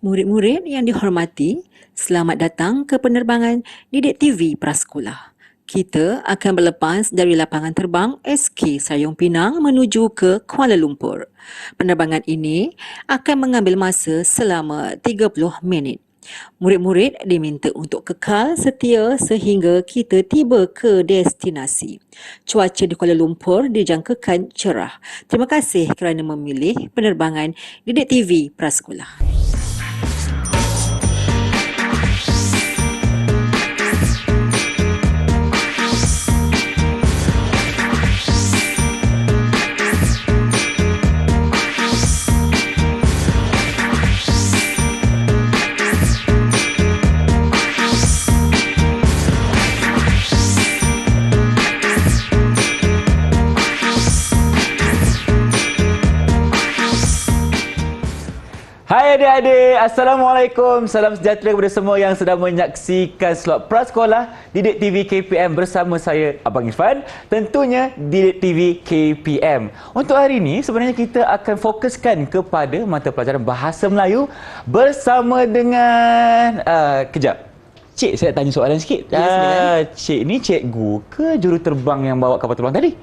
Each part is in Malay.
Murid-murid yang dihormati, selamat datang ke penerbangan Didik TV Prasekolah. Kita akan berlepas dari lapangan terbang SK Sayong Pinang menuju ke Kuala Lumpur. Penerbangan ini akan mengambil masa selama 30 minit. Murid-murid diminta untuk kekal setia sehingga kita tiba ke destinasi. Cuaca di Kuala Lumpur dijangkakan cerah. Terima kasih kerana memilih penerbangan Didik TV Prasekolah. Hai adik-adik, Assalamualaikum. Salam sejahtera kepada semua yang sedang menyaksikan slot Prasekolah Didik TV KPM bersama saya, Abang Irfan. Tentunya Didik TV KPM. Untuk hari ini, sebenarnya kita akan fokuskan kepada mata pelajaran Bahasa Melayu bersama dengan... Kejap. Cik, saya tanya soalan sikit. Cik ni cikgu ke juruterbang yang bawa kapal terbang tadi?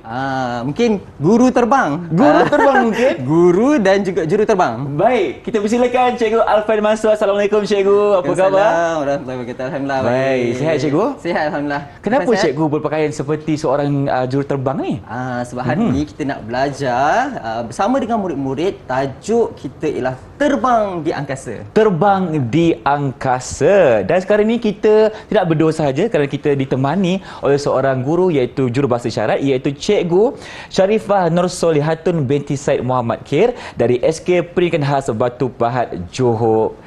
Mungkin guru terbang. Guru terbang mungkin? Guru dan juga juruterbang. Baik, kita persilakan Cikgu Alfan Mansur. Assalamualaikum Cikgu, apa khabar? Assalamualaikum warahmatullahi wabarakatuh. Alhamdulillah. Baik, sihat Cikgu? Sihat Alhamdulillah. Kenapa Sihat? Cikgu berpakaian seperti seorang juruterbang ni? Sebab hari ini kita nak belajar bersama dengan murid-murid. Tajuk kita ialah terbang di angkasa. Terbang di angkasa. Dan sekarang ini kita tidak berdua sahaja kerana kita ditemani oleh seorang guru iaitu jurubahasa isyarat iaitu Cikgu Sharifah Nur Solihatun binti Said Muhammad Khair dari SK Pendidikan Khas Batu Pahat Johor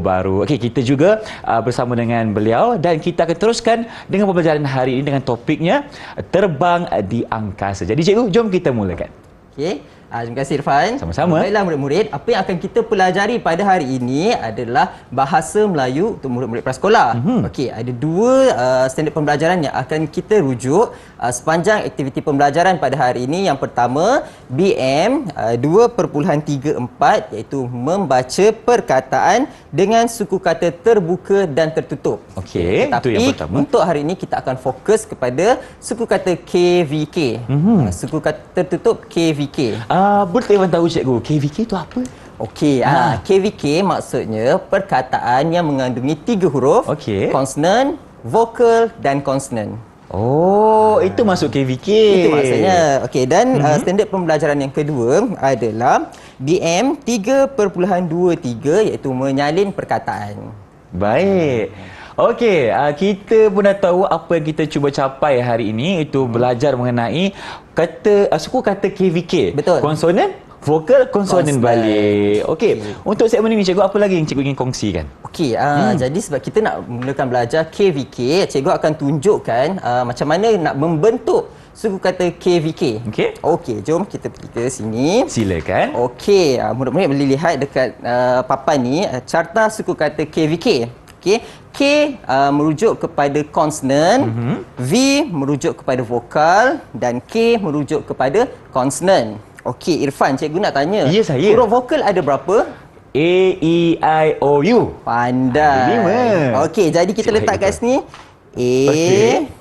Bahru. Okey, kita juga bersama dengan beliau dan kita akan teruskan dengan pembelajaran hari ini dengan topiknya terbang di angkasa. Jadi Cikgu, jom kita mulakan. Okey. Terima kasih Irfan. Sama-sama. Baiklah murid-murid, apa yang akan kita pelajari pada hari ini adalah Bahasa Melayu untuk murid-murid prasekolah. Okey, ada dua standard pembelajaran yang akan kita rujuk sepanjang aktiviti pembelajaran pada hari ini. Yang pertama, BM 2.34 iaitu membaca perkataan dengan suku kata terbuka dan tertutup. Okey, itu yang pertama. Untuk hari ini kita akan fokus kepada suku kata KVK. Suku kata tertutup KVK. Boleh tahu Cikgu, KVK itu apa? Okey, KVK maksudnya perkataan yang mengandungi 3 huruf, Okey. konsonan, vokal dan konsonan. Oh, itu masuk KVK. Itu maksudnya. Okey, dan standard pembelajaran yang kedua adalah BM 3.23 iaitu menyalin perkataan. Baik. Okey, kita pun dah tahu apa yang kita cuba capai hari ini iaitu belajar mengenai kata suku kata KVK. Betul. Konsonan, vokal, konsonan Konsonan. balik. Okey, untuk segmen ini Cikgu apa lagi yang Cikgu ingin kongsikan? Okey, jadi sebab kita nak mulakan belajar KVK, cikgu akan tunjukkan macam mana nak membentuk suku kata KVK. Okey. Okey, jom kita pergi ke sini. Silakan. Okey, murid-murid boleh lihat dekat papan ni carta suku kata KVK. Okey, K merujuk kepada konsonan, V merujuk kepada vokal dan K merujuk kepada konsonan. Okey, Irfan, cikgu nak tanya. Ya, saya. Huruf vokal ada berapa? A, E, I, O, U. Pandai. Ada 5. Okey, jadi kita Cikgu letak kat hebat. sini. A, Okey.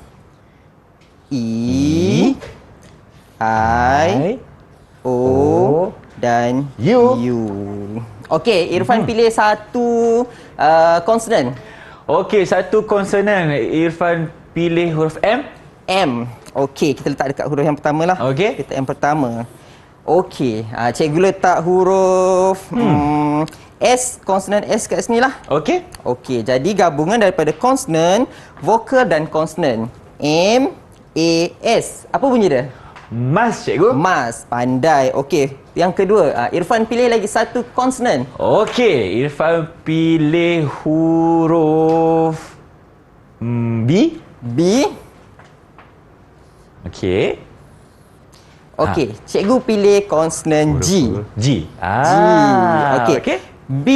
E, I, O dan U. Okey, Irfan pilih satu konsonan. Okey, satu konsonan. Irfan pilih huruf M. M. Okey, kita letak dekat huruf yang pertama lah. Okey. Kita yang pertama. Okey, cikgu letak huruf S, konsonan S kat sini lah. Okey. Okey, jadi gabungan daripada konsonan, vokal dan konsonan. M, A, S. Apa bunyi dia? Mas Cikgu. Mas, pandai. Okey, yang kedua, Irfan pilih lagi satu konsonan. Okey, Irfan pilih huruf B. B. Okey. Okey, cikgu pilih konsonan G. G. Okey. Okey. B,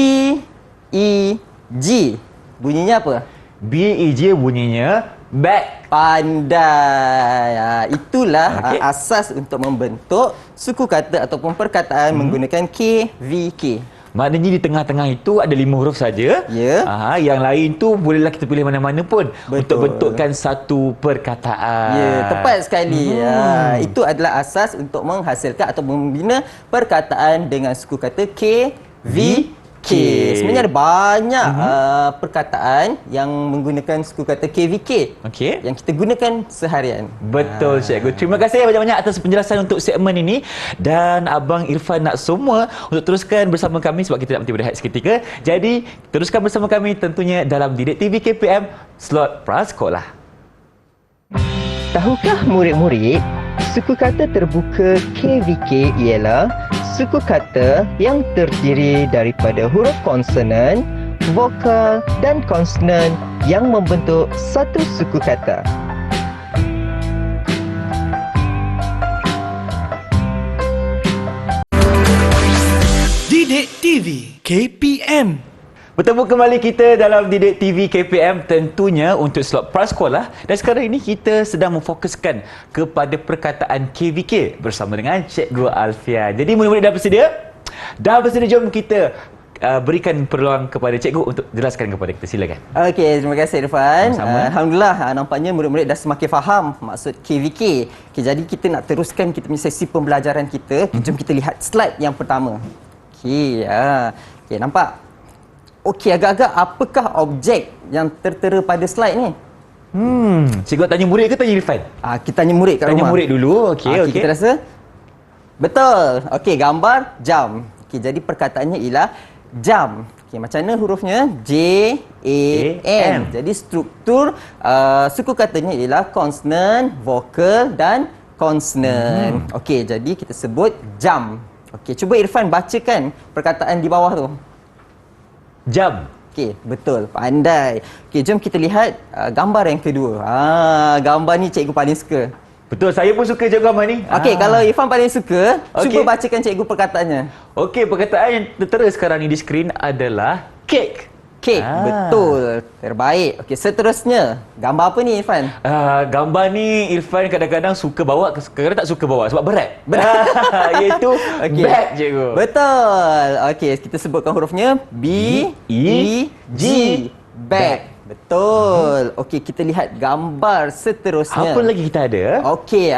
E, G. Bunyinya apa? B, E, G bunyinya back. Pandai. Itulah Okey. asas untuk membentuk suku kata ataupun perkataan menggunakan K, V, K. Maknanya di tengah-tengah itu ada 5 huruf saja. Ya. Yang lain tu bolehlah kita pilih mana-mana pun untuk Betul. bentukkan satu perkataan. Ya, tepat sekali. Itu adalah asas untuk menghasilkan atau membina perkataan dengan suku kata K, V, K. Sebenarnya ada banyak perkataan yang menggunakan suku kata K, V, K Okey. yang kita gunakan seharian. Betul cikgu. Terima kasih banyak-banyak atas penjelasan untuk segmen ini, dan Abang Irfan nak semua untuk teruskan bersama kami sebab kita nak berhenti berehat seketika. Jadi teruskan bersama kami tentunya dalam Didik TV KPM Slot Prasekolah. Tahukah murid-murid, suku kata terbuka KVK ialah suku kata yang terdiri daripada huruf konsonan, vokal dan konsonan yang membentuk satu suku kata. Didik TV KPM. Bertemu kembali kita dalam Didik TV KPM tentunya untuk slot prasekolah, dan sekarang ini kita sedang memfokuskan kepada perkataan KVK bersama dengan Cikgu Alfian. Jadi murid-murid dah bersedia? Dah bersedia, jom kita berikan peluang kepada cikgu untuk jelaskan kepada kita. Silakan. Okey, terima kasih Irfan. Sama-sama. Alhamdulillah, nampaknya murid-murid dah semakin faham maksud KVK. Okey, jadi kita nak teruskan kita punya sesi pembelajaran kita. Jom kita lihat slide yang pertama. Okey, okey, nampak? Okey, agak-agak apakah objek yang tertera pada slide ni? Cikgu tanya murid ke tanya Irfan? Kita tanya murid kat Tanya rumah. murid dulu. Okey. Kita rasa? Betul. Okey, gambar jam. Okey, jadi perkataannya ialah jam. Okey, macam mana hurufnya? J, A, M. Jadi struktur suku katanya ialah konsonan, vokal dan konsonan. Okey, jadi kita sebut jam. Okey, cuba Irfan bacakan perkataan di bawah tu. Jam. Okey, betul. Pandai. Okey, jom kita lihat gambar yang kedua. Gambar ni cikgu paling suka. Betul, saya pun suka cikgu gambar ni. Okey, kalau Irfan paling suka, Okey. cuba bacakan cikgu perkataannya. Okey, perkataan yang tertera sekarang ni di skrin adalah kek. Kek, betul. Terbaik. Okey, seterusnya. Gambar apa ni Irfan? Gambar ni Irfan kadang-kadang suka bawa, kadang-kadang tak suka bawa sebab berat. Iaitu Okey. bag, cikgu. Betul. Okey, kita sebutkan hurufnya B, E, G. Bag. Betul. Okey, kita lihat gambar seterusnya. Apa lagi kita ada? Okey,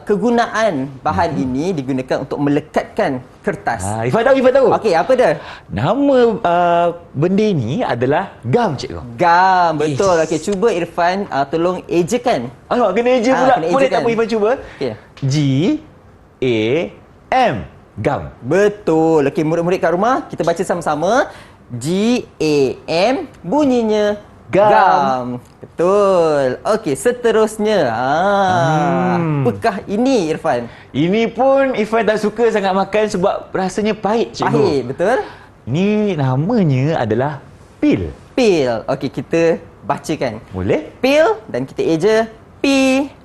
kegunaan bahan ini digunakan untuk melekatkan kertas. Irfan tahu. Okey, apa dia? Nama benda ini adalah gam, cikgu. Gam, betul. Okey, cuba Irfan tolong ejakan. Alamak, kena eja pula. kena Boleh ejakan. tak Irfan cuba? Okey. G, A, M. Gam. Betul. Okey, murid-murid kat rumah, kita baca sama-sama. G-A-M, bunyinya gam. Betul. Okey, seterusnya. Apakah ini Irfan? Ini pun Irfan tak suka sangat makan sebab rasanya pahit, cikgu. Pahit, betul? Ini namanya adalah pil. Pil. Okey, kita bacakan. Boleh? Pil dan kita eja P-I-L.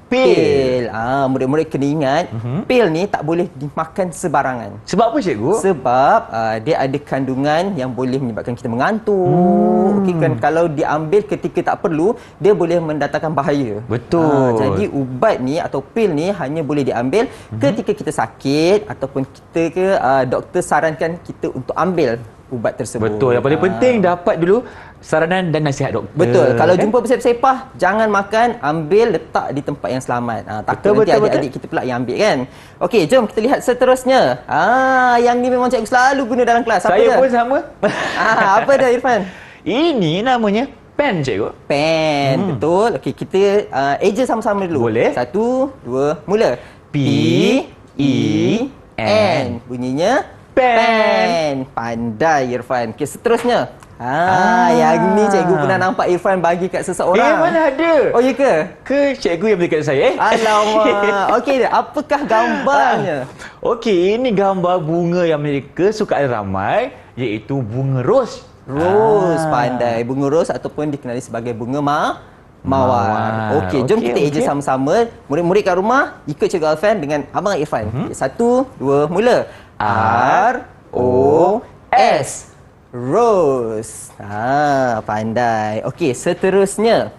Pil. Murid-murid kena ingat, pil ni tak boleh dimakan sebarangan. Sebab apa, cikgu? Sebab dia ada kandungan yang boleh menyebabkan kita mengantuk. Okey, kan kalau diambil ketika tak perlu, dia boleh mendatangkan bahaya. Betul. Jadi ubat ni atau pil ni hanya boleh diambil ketika kita sakit ataupun kita doktor sarankan kita untuk ambil ubat tersebut. Betul. Yang paling penting dapat dulu saranan dan nasihat doktor. Betul. Kalau kan? jumpa bersepah-sepah, jangan makan, ambil, letak di tempat yang selamat. Takut nanti adik-adik kita pula yang ambil kan. Okey, jom kita lihat seterusnya. Yang ni memang cikgu selalu guna dalam kelas. Apa Saya dia? pun sama. Apa dia Irfan? Ini namanya pen, cikgu. Pen. Betul. Okey, kita eja sama-sama dulu. Boleh. 1, 2, mula. P-E-N. Bunyinya pen. Pandai Irfan. Okey, seterusnya. Yang ni cikgu pernah nampak Irfan bagi kat seseorang. Mana ada? Oh, ya ke? Ke cikgu yang berikan saya? Alamak. Okey, apakah gambarnya? Okey, ini gambar bunga yang mereka sukaan ramai, iaitu bunga ros. Ros, pandai. Bunga ros ataupun dikenali sebagai bunga mawar. Okey, jom kita eja sama-sama. Murid-murid kat rumah, ikut Cikgu Alfian dengan Abang Irfan. 1, 2, mula. R-O-S. Rose. Pandai. Okey, seterusnya.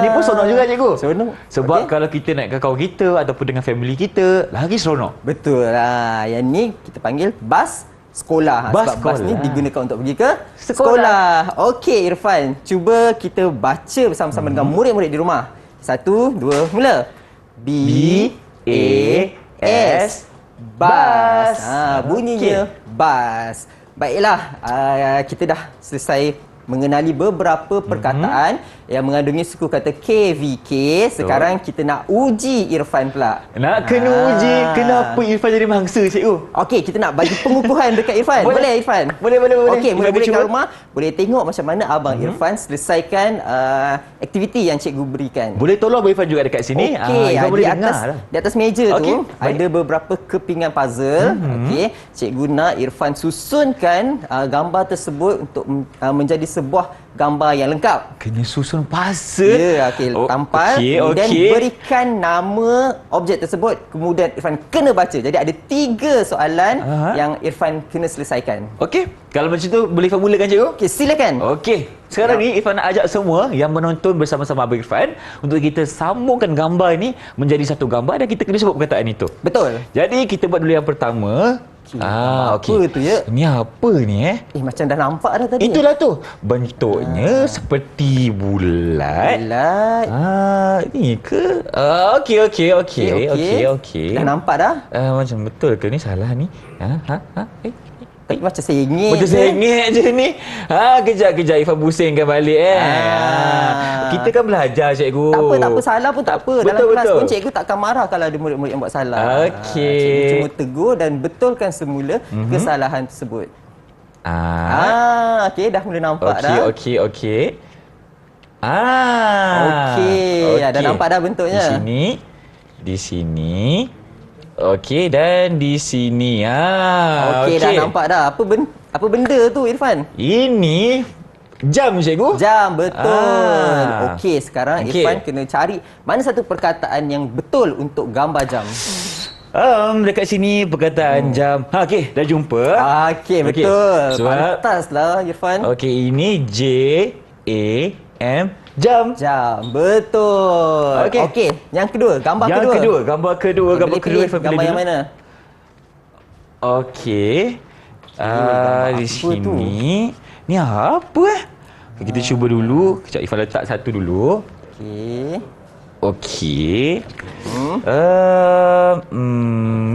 Ni pun seronok juga cikgu. Seronok. Sebab Okey. kalau kita naik dengan kawan kita ataupun dengan family kita, lagi seronok. Betul lah. Yang ni kita panggil bas sekolah. Bas Sebab bas ni sekolah. digunakan untuk pergi ke Sekolah. sekolah. Okey Irfan, cuba kita baca bersama-sama dengan murid-murid di rumah. 1, 2, mula. B-A-S. Bas. Bunyinya bas. Baiklah, kita dah selesai mengenali beberapa perkataan yang mengandungi suku kata KVK. Sekarang kita nak uji Irfan pula. Nak kena uji, kenapa Irfan jadi mangsa cikgu? Okey, kita nak bagi pengukuhan dekat Irfan. Boleh. Boleh Irfan? Boleh. Okey, Irfan murid-murid cuba. kat rumah boleh tengok macam mana abang Irfan selesaikan aktiviti yang cikgu berikan. Boleh tolong Irfan juga dekat sini? Okey, Irfan boleh di dengar atas lah. di atas meja Okey, tu baik. ada beberapa kepingan puzzle. Okey, cikgu nak Irfan susunkan gambar tersebut untuk menjadi sebuah gambar yang lengkap. Kena susun puzzle. Ya, okey, tampal. Kemudian berikan nama objek tersebut. Kemudian Irfan kena baca. Jadi ada 3 soalan yang Irfan kena selesaikan. Okey, kalau macam tu boleh Irfan mulakan cikgu? Okey, silakan. Okey, sekarang ni Irfan nak ajak semua yang menonton bersama-sama Abang Irfan untuk kita sambungkan gambar ini menjadi satu gambar dan kita kena sebut perkataan itu. Betul. Jadi kita buat dulu yang pertama. Apa tu ya? Ini apa ni Macam dah nampak dah tadi. Itulah tu. Bentuknya seperti bulat. Bulat. Ni ke? Okey. Dah nampak dah? Macam betul ke ni, salah ni? Tapi macam sengit. Macam sengit je ni. Kejap Irfan pusingkan balik Kita kan belajar cikgu. Tak apa, salah pun tak apa. Dalam kelas pun cikgu takkan marah kalau ada murid-murid yang buat salah. Okey. Cikgu cuma tegur dan betulkan semula kesalahan tersebut. Okey, dah mula nampak dah. Okey. Okey, dah nampak dah bentuknya. Di sini. Okey, dan di sini. Okey, dah nampak dah. Apa benda tu Irfan? Ini jam cikgu. Jam, betul. Okey, sekarang Okey. Irfan kena cari mana satu perkataan yang betul untuk gambar jam. Dekat sini perkataan jam. Okey, dah jumpa. Okey, betul. Sebab Pantaslah Irfan. okey, ini J-A-M, jam. Jam, betul. Okey. Okey, yang kedua, gambar Yang kedua, gambar kedua, Boleh pilih Irfan gambar pilih yang dulu. mana? Okey. gambar Di apa tu? sini. Ni apa Okay, kita cuba dulu. Kejap Irfan letak satu dulu. Okey. Okey.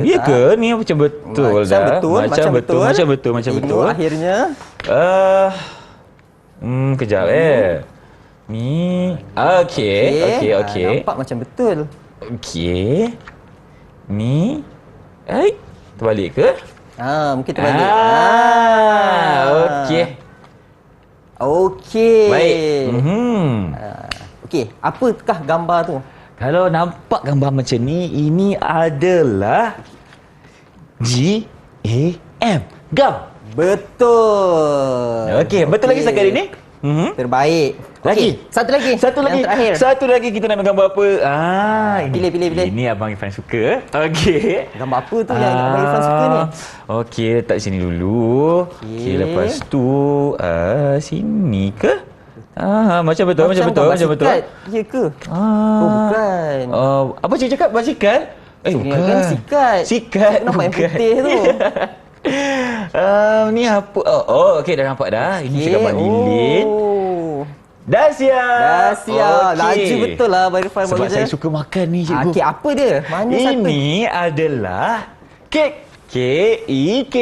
Ya ke? Ni macam betul Macam dah. betul, macam betul. Macam Tengok betul. akhirnya. Kejap Ni. Okey. Nampak macam betul. Okey. Ni. Terbalik ke? Mungkin terbalik. Okey. Okey. Baik. Okey, apakah gambar tu? Kalau nampak gambar macam ni, ini adalah G-A-M. Gam. Betul. Okey, betul lagi setakat ini? Terbaik. Lagi? Okey, satu lagi. Satu lagi. Yang terakhir. Satu lagi kita nak gambar apa? Ini. Pilih. Ini Abang Irfan suka. Okey. Gambar apa tu yang Abang Irfan suka ni? Okey, letak sini dulu. Okey, lepas tu sini ke? Macam betul. gambar sikat. Ya ke? Oh, bukan. Apa cikgu cakap? Basikal? Ini Bukan. kan sikat. Sikat. Nampak yang bukan. putih tu. Ni apa? Okey, dah nampak dah. Ini cakap Mak Lilin. Dah siap. Dah siap. Okey. Laju betul lah Abang Irfan Sebab buat saya kerja. suka makan ni cikgu. Okey, apa dia? Mana satu? Ini adalah kek. K-E-K.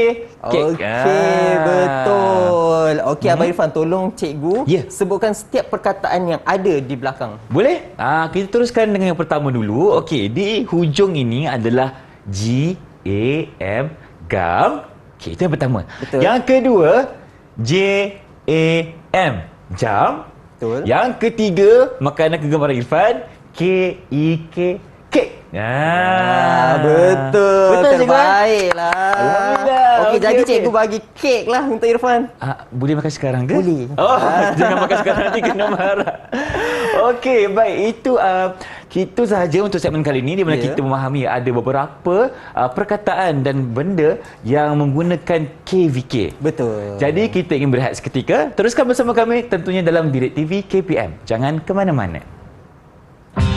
Okey, betul. Okey, Abang Irfan, tolong cikgu Ya. sebutkan setiap perkataan yang ada di belakang. Boleh? Kita teruskan dengan yang pertama dulu. Okey, di hujung ini adalah G-A-M, gam. Okey, itu yang pertama. Betul. Yang kedua, J-A-M, jam. Betul. Yang ketiga, makanan kegemaran Irfan, K-E-K, kek. Betul. Betul, cikgu, Terbaiklah. Alhamdulillah. Okey, jadi okey. cikgu bagi kek lah untuk Irfan. Boleh makan sekarang ke? Boleh. Jangan makan sekarang, nanti kena marah. Okey, baik. Itu Itu sahaja untuk segmen kali ini, di mana kita memahami ada beberapa perkataan dan benda yang menggunakan KVK. Betul. Jadi kita ingin berehat seketika. Teruskan bersama kami tentunya dalam Didik TV KPM. Jangan ke mana-mana.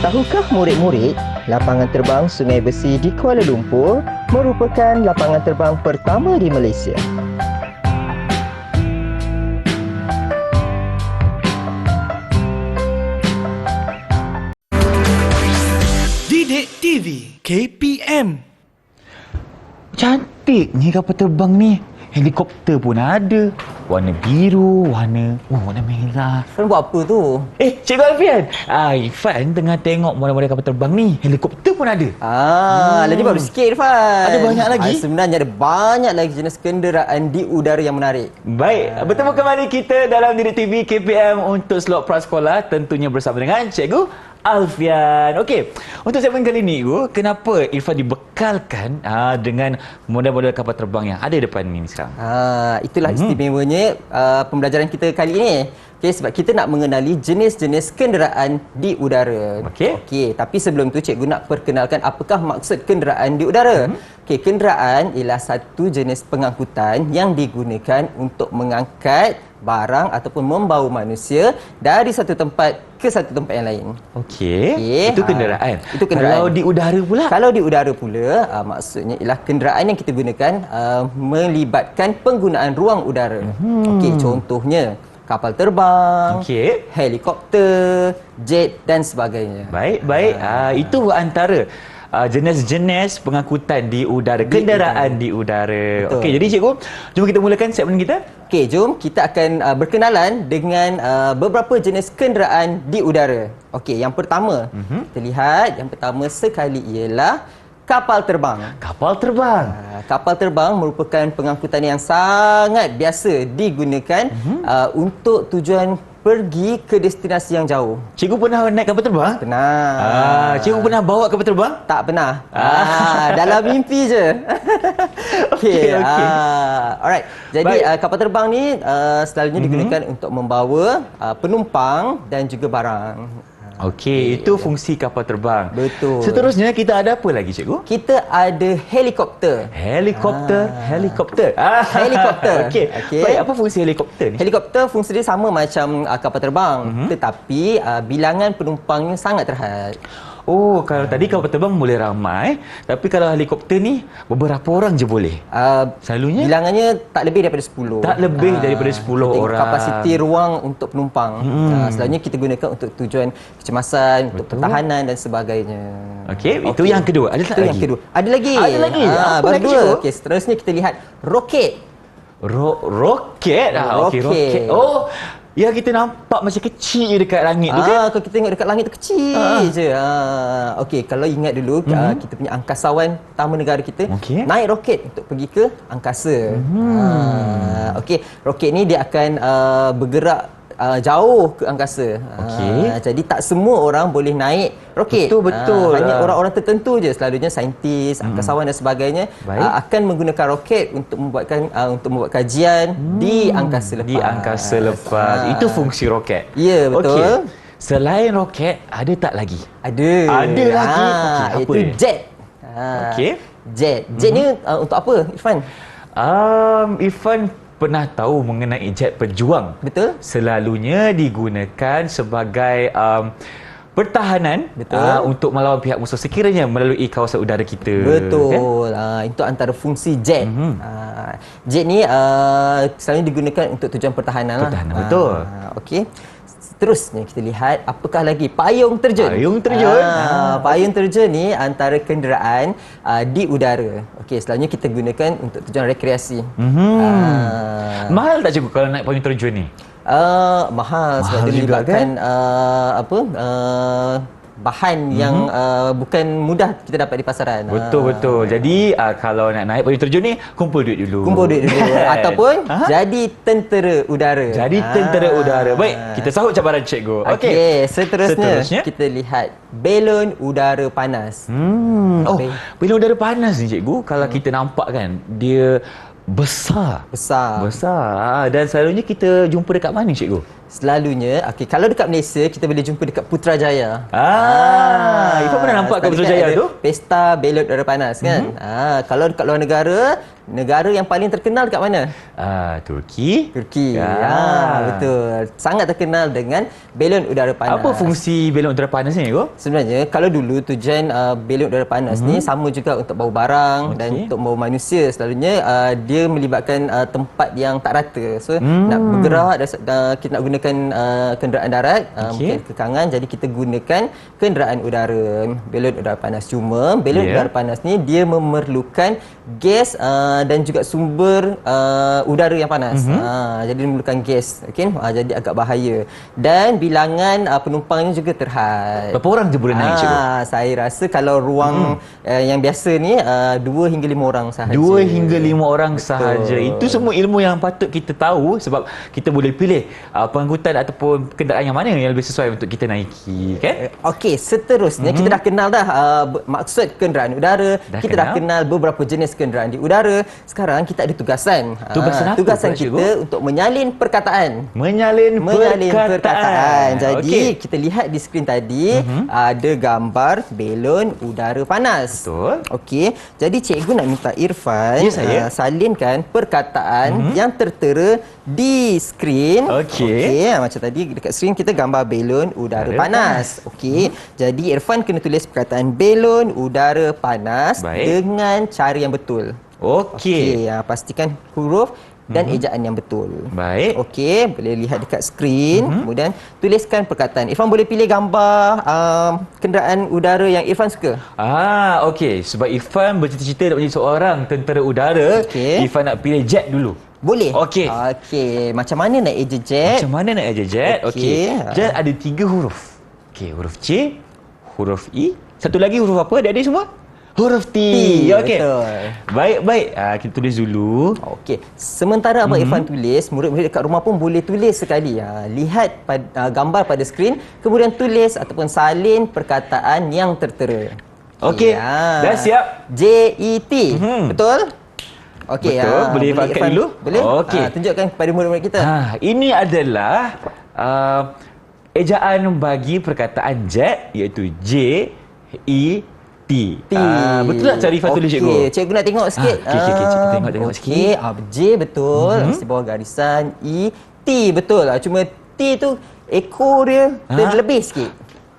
Tahukah murid-murid, lapangan terbang Sungai Besi di Kuala Lumpur merupakan lapangan terbang pertama di Malaysia. Didik TV KPM. Cantiknya kapal terbang ni. Helikopter pun ada. Warna biru, warna merah. Irfan buat apa tu? Cikgu Alfian. Irfan tengah tengok model-model kapal terbang ni. Helikopter pun ada. Lagi baru sikit Irfan. Ada banyak lagi? Sebenarnya ada banyak lagi jenis kenderaan di udara yang menarik. Baik, bertemu kembali kita dalam Didik TV KPM untuk slot prasekolah, tentunya bersama dengan Cikgu Alfian. Okey, untuk segmen kali ni, kenapa Irfan dibekalkan dengan model-model kapal terbang yang ada depan ni sekarang? Itulah istimewanya pembelajaran kita kali ini. Okey, sebab kita nak mengenali jenis-jenis kenderaan di udara. Okey, tapi sebelum tu cikgu nak perkenalkan apakah maksud kenderaan di udara. Okey, kenderaan ialah satu jenis pengangkutan yang digunakan untuk mengangkat barang ataupun membawa manusia dari satu tempat ke satu tempat yang lain. Okey, itu kenderaan. Itu kenderaan. Kalau di udara pula? Kalau di udara pula, maksudnya ialah kenderaan yang kita gunakan melibatkan penggunaan ruang udara. Okey, contohnya kapal terbang, helikopter, jet dan sebagainya. Baik. Itu antara jenis-jenis pengangkutan di udara, kenderaan di udara. Okey, jadi cikgu, jom kita mulakan segmen kita. Okey, jom kita akan berkenalan dengan beberapa jenis kenderaan di udara. Okey, yang pertama, kita lihat yang pertama sekali ialah kapal terbang. Kapal terbang. Kapal terbang merupakan pengangkutan yang sangat biasa digunakan untuk tujuan pergi ke destinasi yang jauh. Cikgu pernah naik kapal terbang? Pernah. Cikgu pernah bawa kapal terbang? Tak pernah. Dalam mimpi je. Okey. Alright. Jadi kapal terbang ni selalunya digunakan untuk membawa penumpang dan juga barang. Okey, itu fungsi kapal terbang. Betul. Seterusnya kita ada apa lagi, cikgu? Kita ada helikopter. Helikopter. Helikopter. Okey. Baik, apa fungsi helikopter ni? Helikopter fungsi dia sama macam kapal terbang, tetapi bilangan penumpangnya sangat terhad. Oh, kalau tadi kapal terbang boleh ramai, tapi kalau helikopter ni beberapa orang je boleh. Selalunya bilangannya tak lebih daripada 10. Tak lebih daripada 10 orang. Kapasiti ruang untuk penumpang. Selalunya kita gunakan untuk tujuan kecemasan, untuk pertahanan dan sebagainya. Okey, itu yang kedua. Ada tak lagi? Yang kedua. Ada lagi. Apa Baru lagi, dua. cikgu? Okey, seterusnya kita lihat roket. Roket? Okey, roket. Oh, yang kita nampak macam kecil dekat langit tu kan? Kalau kita tengok dekat langit tu kecil je. Okey, kalau ingat dulu kita punya angkasawan pertama negara kita naik roket untuk pergi ke angkasa. Okey, roket ni dia akan bergerak jauh ke angkasa. Jadi tak semua orang boleh naik roket. Betul. Hanya orang-orang tertentu je, selalunya saintis, angkasawan dan sebagainya akan menggunakan roket untuk membuat kajian di angkasa lepas. Di angkasa lepas. Itu fungsi roket. Ya, betul. Okey. Selain roket, ada tak lagi? Ada. Ada lagi. Okey, itu apa jet. Okey. Jet. Jet ni untuk apa, Irfan? Irfan pernah tahu mengenai jet pejuang. Betul. Selalunya digunakan sebagai pertahanan untuk melawan pihak musuh sekiranya melalui kawasan udara kita. Betul. Itu antara fungsi jet. Jet ni selalunya digunakan untuk tujuan pertahanan. Betul. Okey. Seterusnya kita lihat apakah lagi payung terjun. Payung terjun ni antara kenderaan di udara. Okey, selalunya kita gunakan untuk tujuan rekreasi. Mahal tak cikgu kalau naik payung terjun ni? Mahal sebab dia melibatkan bahan yang bukan mudah kita dapat di pasaran. Betul. Jadi kalau nak naik payung terjun ni, kumpul duit dulu. Ataupun jadi tentera udara. Baik, kita sahut cabaran cikgu. Okey, seterusnya kita lihat belon udara panas. Belon udara panas ni cikgu, kalau kita nampak kan, dia Besar. Besar. Dan selalunya kita jumpa dekat mana, cikgu? Selalunya, kalau dekat Malaysia, kita boleh jumpa dekat Putrajaya. Ifan pernah nampak kat selalu Putrajaya kan ada tu? Pesta belon udara panas kan. Kalau dekat luar negara yang paling terkenal dekat mana? Turki. Turki. Betul. Sangat terkenal dengan belon udara panas. Apa fungsi belon udara panas ni, cikgu? Sebenarnya kalau dulu tujuan belon udara panas ni sama juga untuk bawa barang dan untuk bawa manusia. Selalunya dia melibatkan tempat yang tak rata. So nak bergerak kita nak gunakan kenderaan darat, mungkin kekangan, jadi kita gunakan kenderaan udara, belon udara panas. Cuma belon udara panas ni dia memerlukan gas dan juga sumber udara yang panas. Jadi dia memerlukan gas. Jadi agak bahaya. Dan bilangan penumpangnya juga terhad. Berapa orang je boleh naik, cikgu? Saya rasa kalau ruang yang biasa ni 2 hingga 5 orang sahaja. 2 hingga 5 orang sahaja. Itu semua ilmu yang patut kita tahu sebab kita boleh pilih pengangkutan ataupun kenderaan yang mana yang lebih sesuai untuk kita naiki, kan? Okey, seterusnya kita dah kenal dah maksud kenderaan udara, kita dah kenal beberapa jenis kenderaan di udara. Sekarang kita ada tugasan. Tugasan kita untuk menyalin perkataan. Menyalin perkataan. Jadi kita lihat di skrin tadi ada gambar belon udara panas. Betul. Okey, jadi cikgu nak minta Irfan salinkan perkataan yang tertera di skrin. Okey, macam tadi dekat skrin kita gambar belon udara panas. Okey, jadi Irfan kena tulis perkataan belon udara panas dengan cara yang betul. Okey, pastikan huruf dan ejaan yang betul. Baik. Okey, boleh lihat dekat skrin. Kemudian tuliskan perkataan. Irfan boleh pilih gambar kenderaan udara yang Irfan suka. Okey. Sebab Irfan bercita-cita nak menjadi seorang tentera udara, Irfan nak pilih jet dulu. Boleh. Okey. Macam mana nak eja jet? Okey. Jet ada 3 huruf. Okey, huruf C, huruf I, satu lagi huruf apa adik-adik semua? Huruf T. Okey. Baik. Kita tulis dulu. Okey. Sementara Abang Irfan tulis, murid-murid dekat rumah pun boleh tulis sekali. Lihat gambar pada skrin, kemudian tulis ataupun salin perkataan yang tertera. Okey. Dah siap? JET. Betul? Okey. Betul. Boleh Irfan dulu? Boleh? Okey. Tunjukkan kepada murid-murid kita. Ini adalah ejaan bagi perkataan jet, iaitu JET. Betul tak cara Irfan tulis, cikgu? Okey, cikgu nak tengok sikit. Okey, cikgu tengok sikit. J betul, mesti bawah garisan. E, T betul lah. Cuma T tu ekor dia terlebih sikit.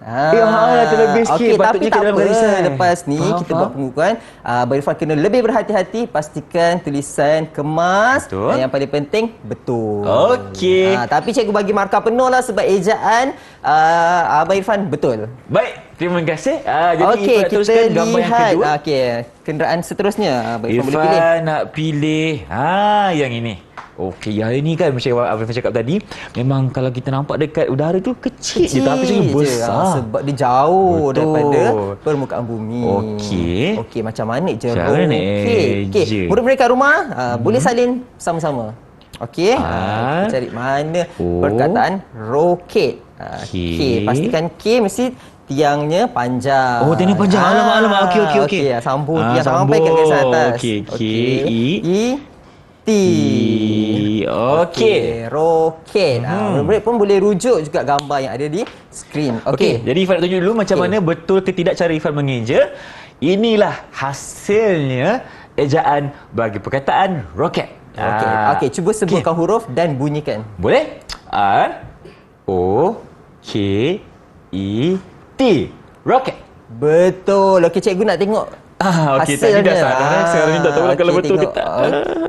Terlebih sikit. Okey, tapi tak apa. Garisan. Lepas ni kita buat pengukuran. Abang Irfan kena lebih berhati-hati, pastikan tulisan kemas. Betul. Dan yang paling penting betul. Okey. Tapi cikgu bagi markah penuh lah sebab ejaan Abang Irfan betul. Baik, terima kasih. Jadi Okey, Irfan kita teruskan gambar yang lihat. kedua. Okey, kenderaan seterusnya. Abang Irfan boleh pilih. Irfan nak pilih yang ini. Okey, yang ini kan macam Abang Irfan cakap tadi, memang kalau kita nampak dekat udara tu kecil je, tapi sebenarnya besar. Sebab dia jauh daripada permukaan bumi. Okey, macam mana je? Okey. Murid-murid kat rumah boleh salin sama-sama. Okey. Kita cari mana perkataan roket. K. Pastikan K mesti tiangnya panjang. Tiangnya panjang. Alamak. Okey. Sambung tiang sampai kat garis atas. Okey. T. Okey, roket. Murid-murid pun boleh rujuk juga gambar yang ada di skrin. Okey. Jadi Irfan nak tunjuk dulu macam mana betul ke tidak cara Irfan mengeja. Inilah hasilnya ejaan bagi perkataan roket. Okey, cuba sebutkan huruf dan bunyikan. Boleh? R-O-K-E-T. Roket. Betul. Okey, cikgu nak tengok Okey, tadi dah sadar. Sekarang tak tahu kalau betul ke tak.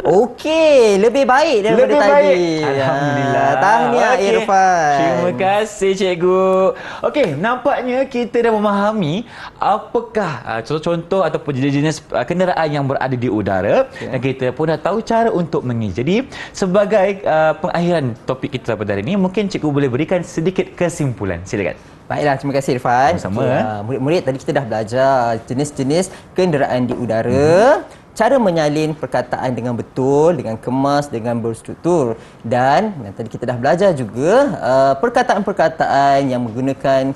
Okey, lebih baik daripada tadi. Alhamdulillah. Tahniah Irfan. Terima kasih, cikgu. Okey, nampaknya kita dah memahami apakah contoh-contoh ataupun jenis-jenis kenderaan yang berada di udara, dan kita pun dah tahu cara untuk mengeja. Jadi, sebagai pengakhiran topik kita pada hari ini, mungkin cikgu boleh berikan sedikit kesimpulan. Silakan. Baiklah, terima kasih Irfan. Sama-sama. Murid-murid tadi kita dah belajar jenis-jenis kenderaan di udara. cara menyalin perkataan dengan betul, dengan kemas, dengan berstruktur. Dan tadi kita dah belajar juga perkataan-perkataan yang menggunakan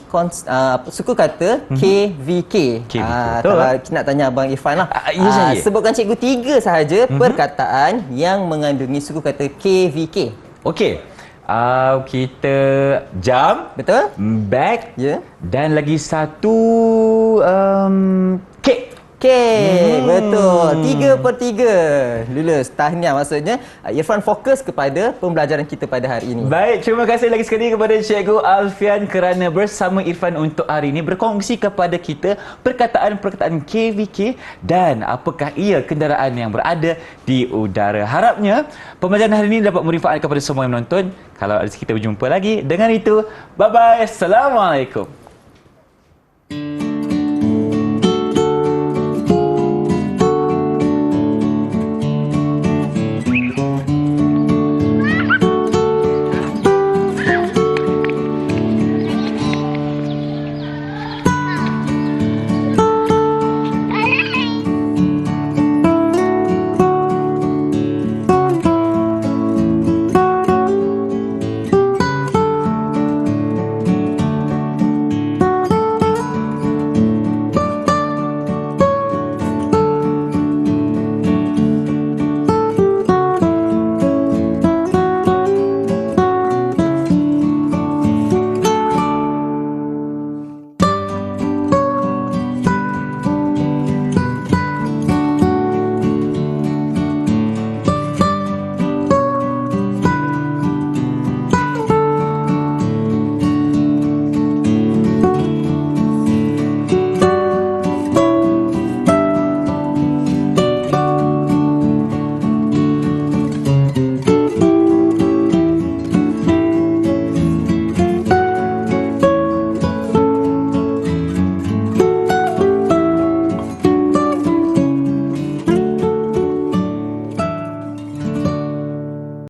suku kata KVK. KVK, betul. Kalau kita nak tanya Abang Irfan lah, ya saya. sebutkan cikgu 3 sahaja perkataan yang mengandungi suku kata KVK. Okey. Kita jam, Betul? bag, Ya. dan lagi satu kek. Okey, betul. 3/3. Lulus. Tahniah, maksudnya Irfan fokus kepada pembelajaran kita pada hari ini. Baik, terima kasih lagi sekali kepada Cikgu Alfian kerana bersama Irfan untuk hari ini berkongsi kepada kita perkataan-perkataan KVK dan apakah ia kenderaan yang berada di udara. Harapnya pembelajaran hari ini dapat bermanfaat kepada semua yang menonton. Kalau ada kita berjumpa lagi. Dengan itu, bye-bye. Assalamualaikum.